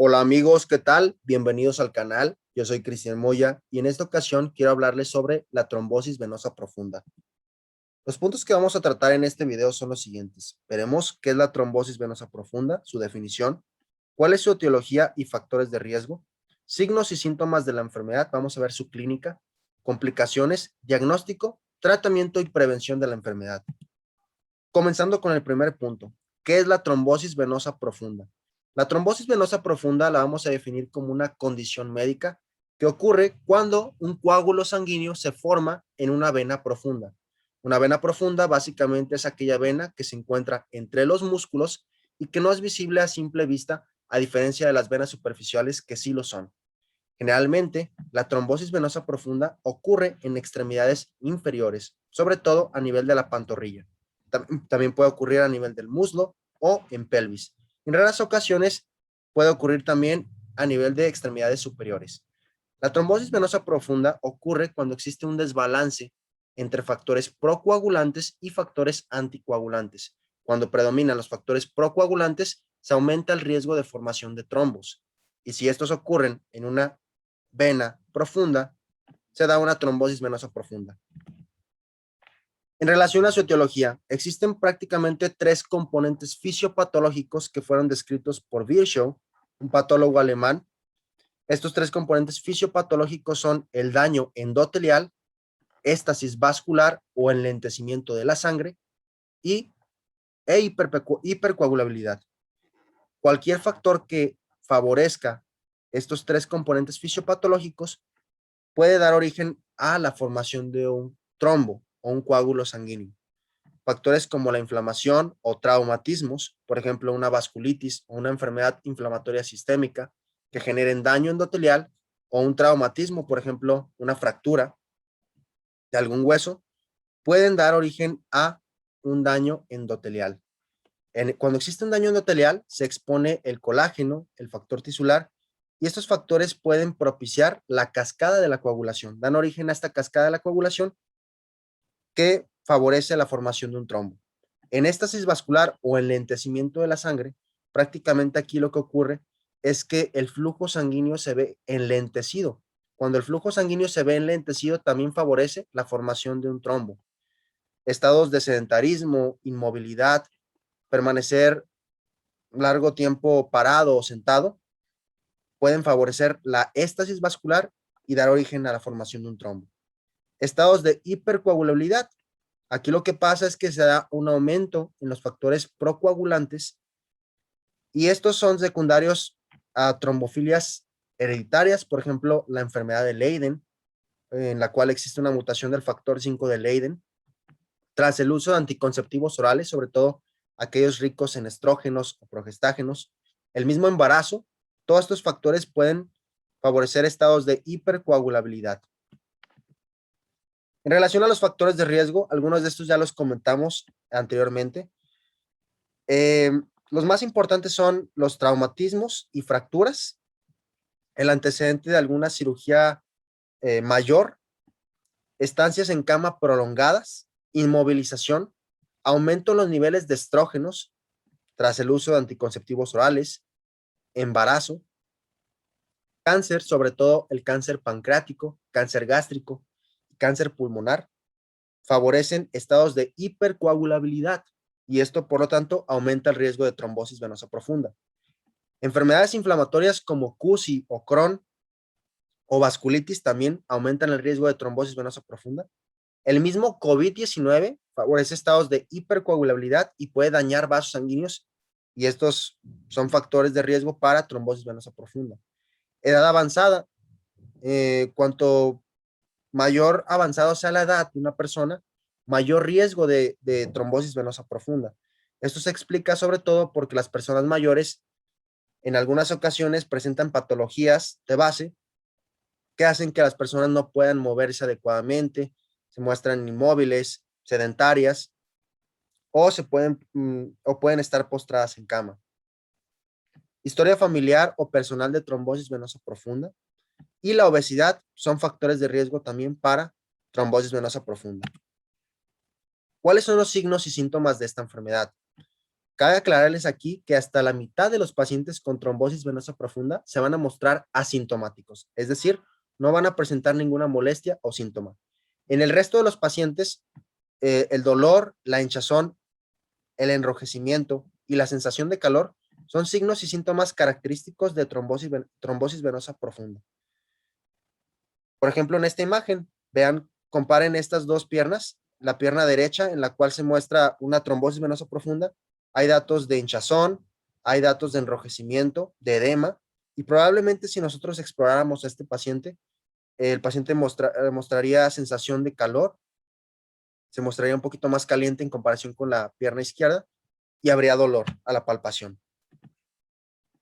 Hola amigos, ¿qué tal? Bienvenidos al canal. Yo soy Cristian Moya y en esta ocasión quiero hablarles sobre la trombosis venosa profunda. Los puntos que vamos a tratar en este video son los siguientes. Veremos qué es la trombosis venosa profunda, su definición, cuál es su etiología y factores de riesgo, signos y síntomas de la enfermedad, vamos a ver su clínica, complicaciones, diagnóstico, tratamiento y prevención de la enfermedad. Comenzando con el primer punto, ¿qué es la trombosis venosa profunda? La trombosis venosa profunda la vamos a definir como una condición médica que ocurre cuando un coágulo sanguíneo se forma en una vena profunda. Una vena profunda básicamente es aquella vena que se encuentra entre los músculos y que no es visible a simple vista, a diferencia de las venas superficiales que sí lo son. Generalmente, la trombosis venosa profunda ocurre en extremidades inferiores, sobre todo a nivel de la pantorrilla. También puede ocurrir a nivel del muslo o en pelvis. En raras ocasiones puede ocurrir también a nivel de extremidades superiores. La trombosis venosa profunda ocurre cuando existe un desbalance entre factores procoagulantes y factores anticoagulantes. Cuando predominan los factores procoagulantes, se aumenta el riesgo de formación de trombos. Y si estos ocurren en una vena profunda, se da una trombosis venosa profunda. En relación a su etiología, existen prácticamente tres componentes fisiopatológicos que fueron descritos por Virchow, un patólogo alemán. Estos tres componentes fisiopatológicos son el daño endotelial, éstasis vascular o enlentecimiento de la sangre y hipercoagulabilidad. Cualquier factor que favorezca estos tres componentes fisiopatológicos puede dar origen a la formación de un trombo o un coágulo sanguíneo. Factores como la inflamación o traumatismos, por ejemplo, una vasculitis o una enfermedad inflamatoria sistémica que generen daño endotelial o un traumatismo, por ejemplo, una fractura de algún hueso, pueden dar origen a un daño endotelial. Cuando existe un daño endotelial, se expone el colágeno, el factor tisular, y estos factores pueden propiciar la cascada de la coagulación, dan origen a esta cascada de la coagulación que favorece la formación de un trombo. En éstasis vascular o enlentecimiento de la sangre, prácticamente aquí lo que ocurre es que el flujo sanguíneo se ve enlentecido. Cuando el flujo sanguíneo se ve enlentecido, también favorece la formación de un trombo. Estados de sedentarismo, inmovilidad, permanecer largo tiempo parado o sentado, pueden favorecer la éstasis vascular y dar origen a la formación de un trombo. Estados de hipercoagulabilidad. Aquí lo que pasa es que se da un aumento en los factores procoagulantes y estos son secundarios a trombofilias hereditarias, por ejemplo, la enfermedad de Leiden, en la cual existe una mutación del factor 5 de Leiden, tras el uso de anticonceptivos orales, sobre todo aquellos ricos en estrógenos o progestágenos, el mismo embarazo, todos estos factores pueden favorecer estados de hipercoagulabilidad. En relación a los factores de riesgo, algunos de estos ya los comentamos anteriormente. Los más importantes son los traumatismos y fracturas, el antecedente de alguna cirugía mayor, estancias en cama prolongadas, inmovilización, aumento en los niveles de estrógenos tras el uso de anticonceptivos orales, embarazo, cáncer, sobre todo el cáncer pancreático, cáncer gástrico, cáncer pulmonar, favorecen estados de hipercoagulabilidad y esto, por lo tanto, aumenta el riesgo de trombosis venosa profunda. Enfermedades inflamatorias como CUSI o Crohn o vasculitis también aumentan el riesgo de trombosis venosa profunda. El mismo COVID-19 favorece estados de hipercoagulabilidad y puede dañar vasos sanguíneos y estos son factores de riesgo para trombosis venosa profunda. Edad avanzada, cuanto mayor avanzado sea la edad de una persona, mayor riesgo de trombosis venosa profunda. Esto se explica sobre todo porque las personas mayores en algunas ocasiones presentan patologías de base que hacen que las personas no puedan moverse adecuadamente, se muestran inmóviles, sedentarias o pueden estar postradas en cama. Historia familiar o personal de trombosis venosa profunda y la obesidad son factores de riesgo también para trombosis venosa profunda. ¿Cuáles son los signos y síntomas de esta enfermedad? Cabe aclararles aquí que hasta la mitad de los pacientes con trombosis venosa profunda se van a mostrar asintomáticos, es decir, no van a presentar ninguna molestia o síntoma. En el resto de los pacientes, el dolor, la hinchazón, el enrojecimiento y la sensación de calor son signos y síntomas característicos de trombosis venosa profunda. Por ejemplo, en esta imagen, vean, comparen estas dos piernas, la pierna derecha en la cual se muestra una trombosis venosa profunda, hay datos de hinchazón, hay datos de enrojecimiento, de edema, y probablemente si nosotros exploráramos a este paciente, el paciente mostraría sensación de calor, se mostraría un poquito más caliente en comparación con la pierna izquierda, y habría dolor a la palpación.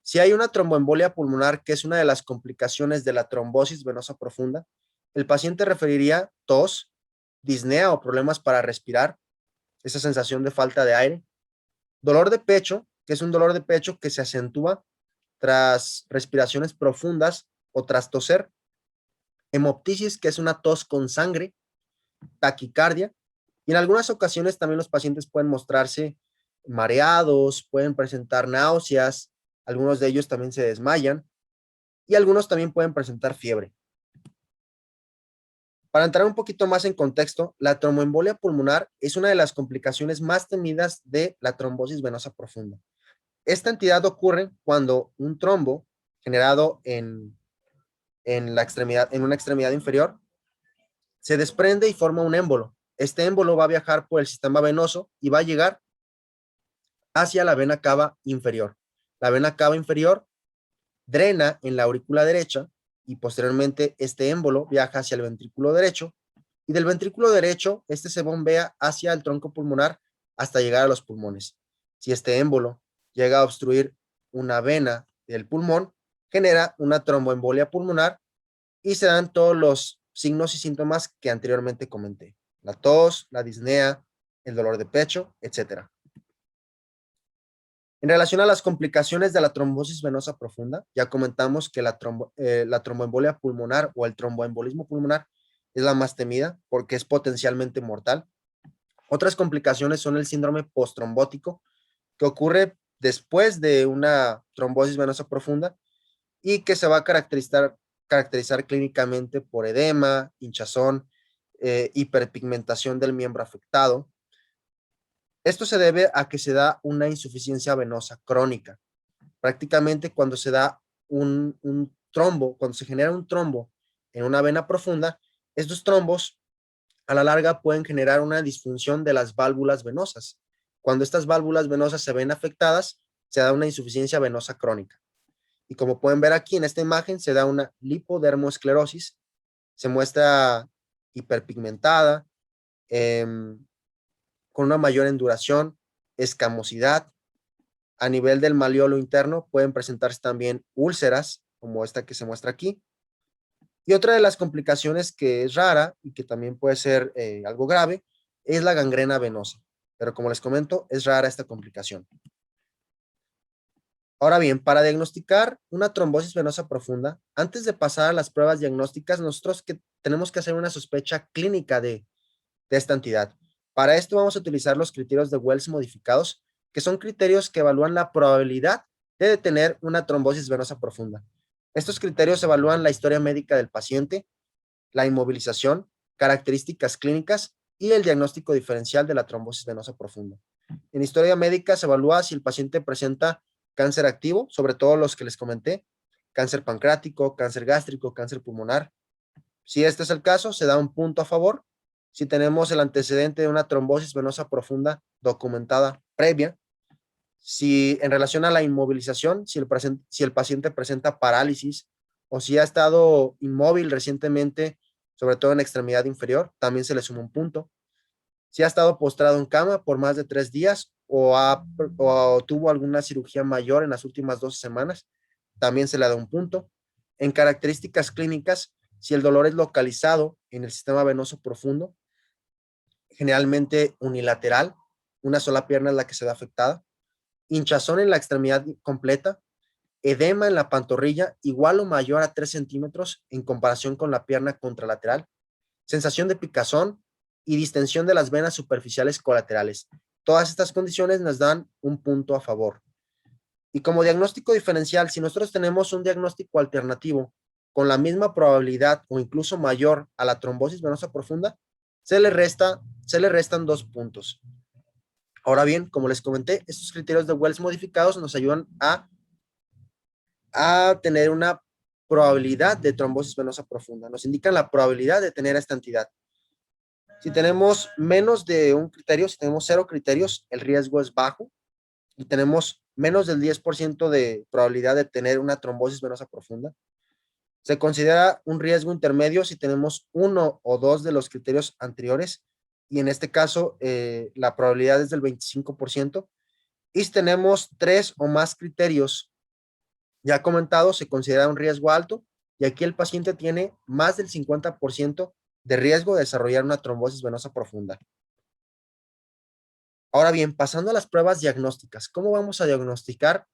Si hay una tromboembolia pulmonar, que es una de las complicaciones de la trombosis venosa profunda, el paciente referiría tos, disnea o problemas para respirar, esa sensación de falta de aire, dolor de pecho, que es un dolor de pecho que se acentúa tras respiraciones profundas o tras toser, hemoptisis, que es una tos con sangre, taquicardia, y en algunas ocasiones también los pacientes pueden mostrarse mareados, pueden presentar náuseas, algunos de ellos también se desmayan y algunos también pueden presentar fiebre. Para entrar un poquito más en contexto, la tromboembolia pulmonar es una de las complicaciones más temidas de la trombosis venosa profunda. Esta entidad ocurre cuando un trombo generado en una extremidad inferior se desprende y forma un émbolo. Este émbolo va a viajar por el sistema venoso y va a llegar hacia la vena cava inferior. La vena cava inferior drena en la aurícula derecha y posteriormente este émbolo viaja hacia el ventrículo derecho y del ventrículo derecho este se bombea hacia el tronco pulmonar hasta llegar a los pulmones. Si este émbolo llega a obstruir una vena del pulmón, genera una tromboembolia pulmonar y se dan todos los signos y síntomas que anteriormente comenté. La tos, la disnea, el dolor de pecho, etcétera. En relación a las complicaciones de la trombosis venosa profunda, ya comentamos que la tromboembolia pulmonar o el tromboembolismo pulmonar es la más temida porque es potencialmente mortal. Otras complicaciones son el síndrome postrombótico, que ocurre después de una trombosis venosa profunda y que se va a caracterizar clínicamente por edema, hinchazón, hiperpigmentación del miembro afectado. Esto se debe a que se da una insuficiencia venosa crónica. Prácticamente cuando se da un trombo, cuando se genera un trombo en una vena profunda, estos trombos a la larga pueden generar una disfunción de las válvulas venosas. Cuando estas válvulas venosas se ven afectadas, se da una insuficiencia venosa crónica. Y como pueden ver aquí en esta imagen, se da una lipodermoesclerosis, se muestra hiperpigmentada, eh, con una mayor enduración, escamosidad. A nivel del maleolo interno pueden presentarse también úlceras, como esta que se muestra aquí. Y otra de las complicaciones que es rara y que también puede ser algo grave es la gangrena venosa. Pero como les comento, es rara esta complicación. Ahora bien, para diagnosticar una trombosis venosa profunda, antes de pasar a las pruebas diagnósticas, nosotros tenemos que hacer una sospecha clínica de esta entidad. Para esto vamos a utilizar los criterios de Wells modificados, que son criterios que evalúan la probabilidad de tener una trombosis venosa profunda. Estos criterios evalúan la historia médica del paciente, la inmovilización, características clínicas y el diagnóstico diferencial de la trombosis venosa profunda. En historia médica se evalúa si el paciente presenta cáncer activo, sobre todo los que les comenté, cáncer pancreático, cáncer gástrico, cáncer pulmonar. Si este es el caso, se da un punto a favor. Si tenemos el antecedente de una trombosis venosa profunda documentada previa, si en relación a la inmovilización, si el paciente presenta parálisis o si ha estado inmóvil recientemente, sobre todo en extremidad inferior, también se le suma un punto. Si ha estado postrado en cama por más de 3 días o tuvo alguna cirugía mayor en las últimas 12 semanas, también se le da un punto. En características clínicas, si el dolor es localizado en el sistema venoso profundo, generalmente unilateral, una sola pierna es la que se da afectada, hinchazón en la extremidad completa, edema en la pantorrilla igual o mayor a 3 centímetros en comparación con la pierna contralateral, sensación de picazón y distensión de las venas superficiales colaterales. todas estas condiciones nos dan un punto a favor. Y como diagnóstico diferencial, si nosotros tenemos un diagnóstico alternativo con la misma probabilidad o incluso mayor a la trombosis venosa profunda, se le restan 2 puntos. Ahora bien, como les comenté, estos criterios de Wells modificados nos ayudan a tener una probabilidad de trombosis venosa profunda. Nos indican la probabilidad de tener esta entidad. Si tenemos menos de un criterio, si tenemos 0 criterios, el riesgo es bajo. Y tenemos menos del 10% de probabilidad de tener una trombosis venosa profunda. Se considera un riesgo intermedio si tenemos 1 o 2 de los criterios anteriores, y en este caso la probabilidad es del 25%. Y si tenemos 3 o más criterios ya comentados, se considera un riesgo alto, y aquí el paciente tiene más del 50% de riesgo de desarrollar una trombosis venosa profunda. Ahora bien, pasando a las pruebas diagnósticas, ¿cómo vamos a diagnosticar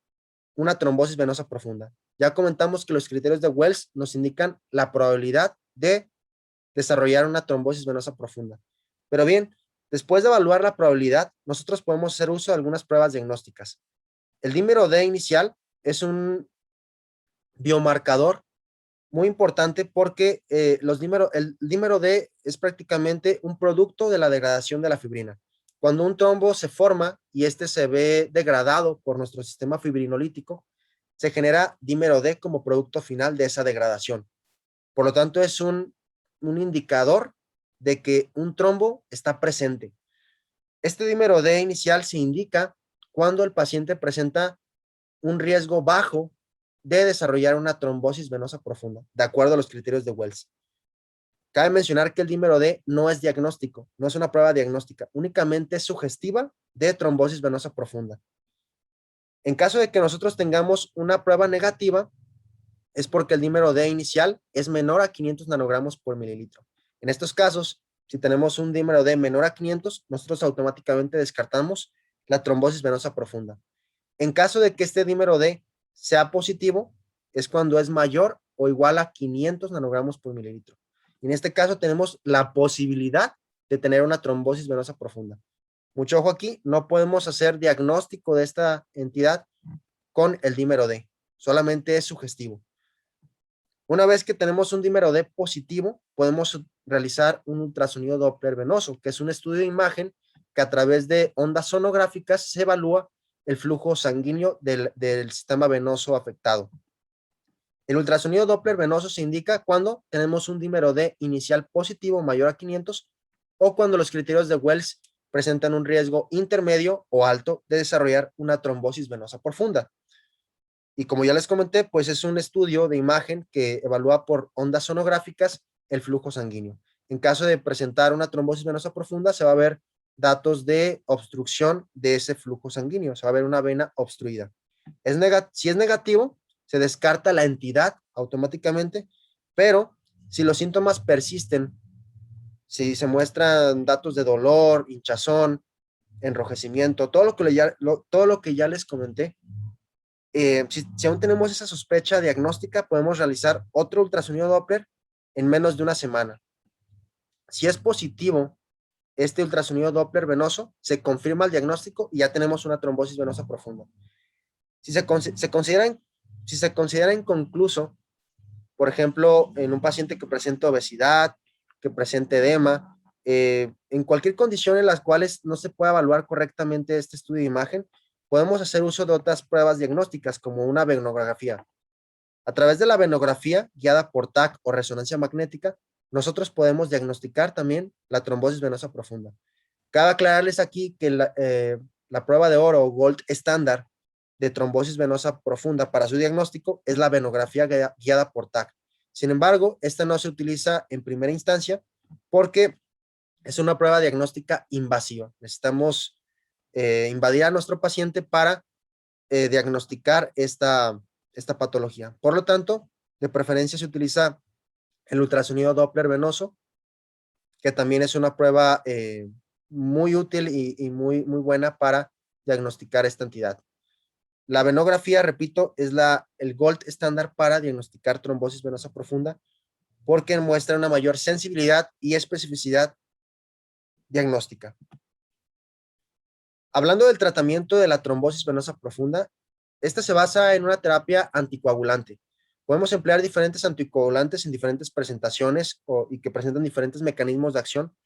una trombosis venosa profunda? Ya comentamos que los criterios de Wells nos indican la probabilidad de desarrollar una trombosis venosa profunda. Pero bien, después de evaluar la probabilidad, nosotros podemos hacer uso de algunas pruebas diagnósticas. El dímero D inicial es un biomarcador muy importante porque el dímero D es prácticamente un producto de la degradación de la fibrina. Cuando un trombo se forma y este se ve degradado por nuestro sistema fibrinolítico, se genera dímero D como producto final de esa degradación. Por lo tanto, es un indicador de que un trombo está presente. Este dímero D inicial se indica cuando el paciente presenta un riesgo bajo de desarrollar una trombosis venosa profunda, de acuerdo a los criterios de Wells. Cabe mencionar que el dímero D no es diagnóstico, no es una prueba diagnóstica, únicamente es sugestiva de trombosis venosa profunda. En caso de que nosotros tengamos una prueba negativa, es porque el dímero D inicial es menor a 500 nanogramos por mililitro. En estos casos, si tenemos un dímero D menor a 500, nosotros automáticamente descartamos la trombosis venosa profunda. En caso de que este dímero D sea positivo, es cuando es mayor o igual a 500 nanogramos por mililitro. En este caso tenemos la posibilidad de tener una trombosis venosa profunda. Mucho ojo aquí, no podemos hacer diagnóstico de esta entidad con el dímero D, solamente es sugestivo. Una vez que tenemos un dímero D positivo, podemos realizar un ultrasonido Doppler venoso, que es un estudio de imagen que a través de ondas sonográficas se evalúa el flujo sanguíneo del sistema venoso afectado. El ultrasonido Doppler venoso se indica cuando tenemos un dímero D inicial positivo mayor a 500 o cuando los criterios de Wells presentan un riesgo intermedio o alto de desarrollar una trombosis venosa profunda. Y como ya les comenté, pues es un estudio de imagen que evalúa por ondas sonográficas el flujo sanguíneo. En caso de presentar una trombosis venosa profunda, se va a ver datos de obstrucción de ese flujo sanguíneo, se va a ver una vena obstruida. Si es negativo, se descarta la entidad automáticamente, pero si los síntomas persisten, si se muestran datos de dolor, hinchazón, enrojecimiento, todo lo que ya les comenté, si aún tenemos esa sospecha diagnóstica, podemos realizar otro ultrasonido Doppler en menos de una semana. Si es positivo este ultrasonido Doppler venoso, se confirma el diagnóstico y ya tenemos una trombosis venosa profunda. Si se considera inconcluso, por ejemplo, en un paciente que presenta obesidad, que presente edema, en cualquier condición en las cuales no se pueda evaluar correctamente este estudio de imagen, podemos hacer uso de otras pruebas diagnósticas como una venografía. A través de la venografía guiada por TAC o resonancia magnética, nosotros podemos diagnosticar también la trombosis venosa profunda. Cabe aclararles aquí que la prueba de oro o gold estándar de trombosis venosa profunda para su diagnóstico es la venografía guiada por TAC. Sin embargo, esta no se utiliza en primera instancia porque es una prueba diagnóstica invasiva. Necesitamos invadir a nuestro paciente para diagnosticar esta patología. Por lo tanto, de preferencia se utiliza el ultrasonido Doppler venoso, que también es una prueba muy útil y muy buena para diagnosticar esta entidad. La venografía, repito, es el gold estándar para diagnosticar trombosis venosa profunda porque muestra una mayor sensibilidad y especificidad diagnóstica. Hablando del tratamiento de la trombosis venosa profunda, esta se basa en una terapia anticoagulante. Podemos emplear diferentes anticoagulantes en diferentes presentaciones y que presentan diferentes mecanismos de acción.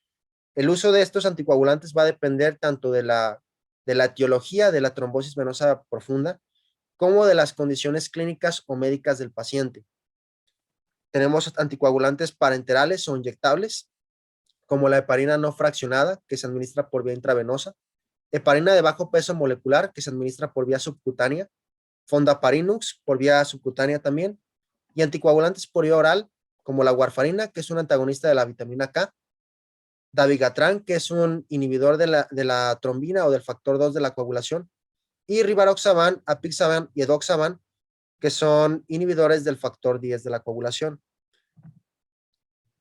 El uso de estos anticoagulantes va a depender tanto de la etiología de la trombosis venosa profunda como de las condiciones clínicas o médicas del paciente. Tenemos anticoagulantes parenterales o inyectables, como la heparina no fraccionada, que se administra por vía intravenosa, heparina de bajo peso molecular, que se administra por vía subcutánea, fondaparinux por vía subcutánea también, y anticoagulantes por vía oral, como la warfarina, que es un antagonista de la vitamina K, dabigatran, que es un inhibidor de la trombina o del factor 2 de la coagulación, y rivaroxaban, apixaban y edoxaban, que son inhibidores del factor 10 de la coagulación.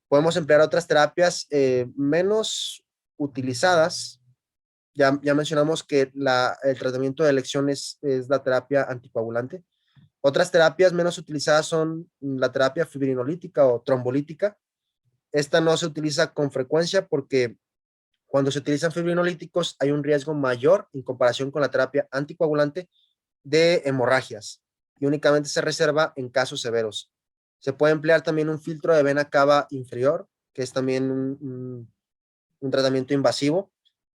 Podemos emplear otras terapias menos utilizadas. Ya mencionamos que el tratamiento de elección es la terapia anticoagulante. Otras terapias menos utilizadas son la terapia fibrinolítica o trombolítica. Esta no se utiliza con frecuencia porque cuando se utilizan fibrinolíticos hay un riesgo mayor en comparación con la terapia anticoagulante de hemorragias y únicamente se reserva en casos severos. Se puede emplear también un filtro de vena cava inferior, que es también un tratamiento invasivo,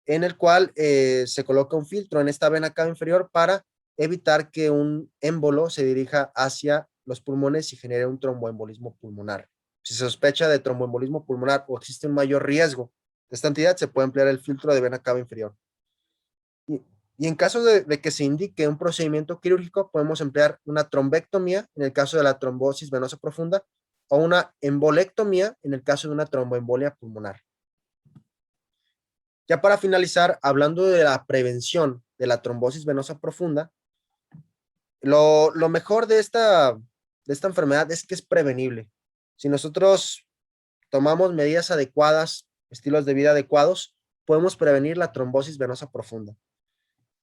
en el cual se coloca un filtro en esta vena cava inferior para evitar que un émbolo se dirija hacia los pulmones y genere un tromboembolismo pulmonar. Si se sospecha de tromboembolismo pulmonar o existe un mayor riesgo de esta entidad, se puede emplear el filtro de vena cava inferior. Y en caso de que se indique un procedimiento quirúrgico, podemos emplear una trombectomía en el caso de la trombosis venosa profunda o una embolectomía en el caso de una tromboembolia pulmonar. Ya para finalizar, hablando de la prevención de la trombosis venosa profunda, lo mejor de esta enfermedad es que es prevenible. Si nosotros tomamos medidas adecuadas, estilos de vida adecuados, podemos prevenir la trombosis venosa profunda.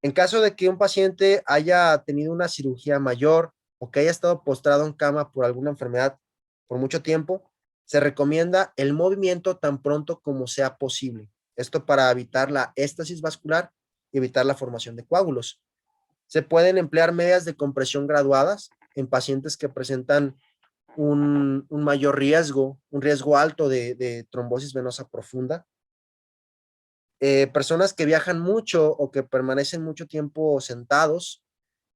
En caso de que un paciente haya tenido una cirugía mayor o que haya estado postrado en cama por alguna enfermedad por mucho tiempo, se recomienda el movimiento tan pronto como sea posible. Esto para evitar la éstasis vascular y evitar la formación de coágulos. Se pueden emplear medidas de compresión graduadas en pacientes que presentan un mayor riesgo, un riesgo alto de trombosis venosa profunda. Personas que viajan mucho o que permanecen mucho tiempo sentados,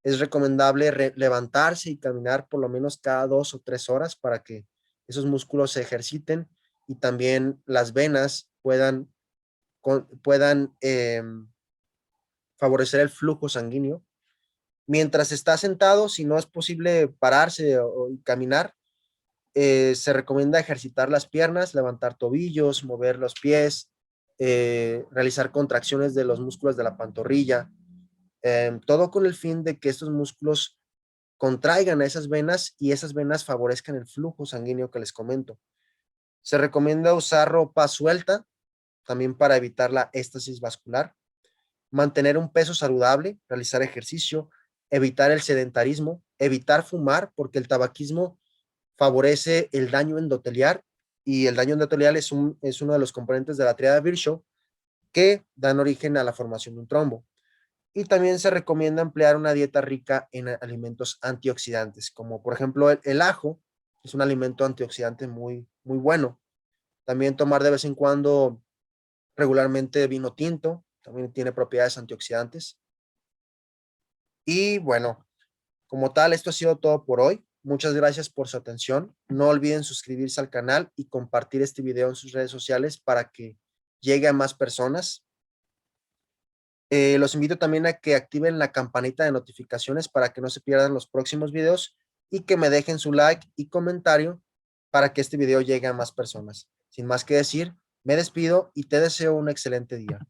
es recomendable levantarse y caminar por lo menos cada 2 o 3 horas para que esos músculos se ejerciten y también las venas puedan favorecer el flujo sanguíneo. Mientras está sentado, si no es posible pararse o caminar, se recomienda ejercitar las piernas, levantar tobillos, mover los pies, realizar contracciones de los músculos de la pantorrilla, todo con el fin de que estos músculos contraigan a esas venas y esas venas favorezcan el flujo sanguíneo que les comento. Se recomienda usar ropa suelta, también para evitar la éstasis vascular, mantener un peso saludable, realizar ejercicio, evitar el sedentarismo, evitar fumar, porque el tabaquismo favorece el daño endotelial y el daño endotelial es uno de los componentes de la tríada Virchow que dan origen a la formación de un trombo. Y también se recomienda emplear una dieta rica en alimentos antioxidantes, como por ejemplo el ajo, es un alimento antioxidante muy, muy bueno. También tomar de vez en cuando regularmente vino tinto, también tiene propiedades antioxidantes. Y bueno, como tal, esto ha sido todo por hoy. Muchas gracias por su atención. No olviden suscribirse al canal y compartir este video en sus redes sociales para que llegue a más personas. Los invito también a que activen la campanita de notificaciones para que no se pierdan los próximos videos y que me dejen su like y comentario para que este video llegue a más personas. Sin más que decir, me despido y te deseo un excelente día.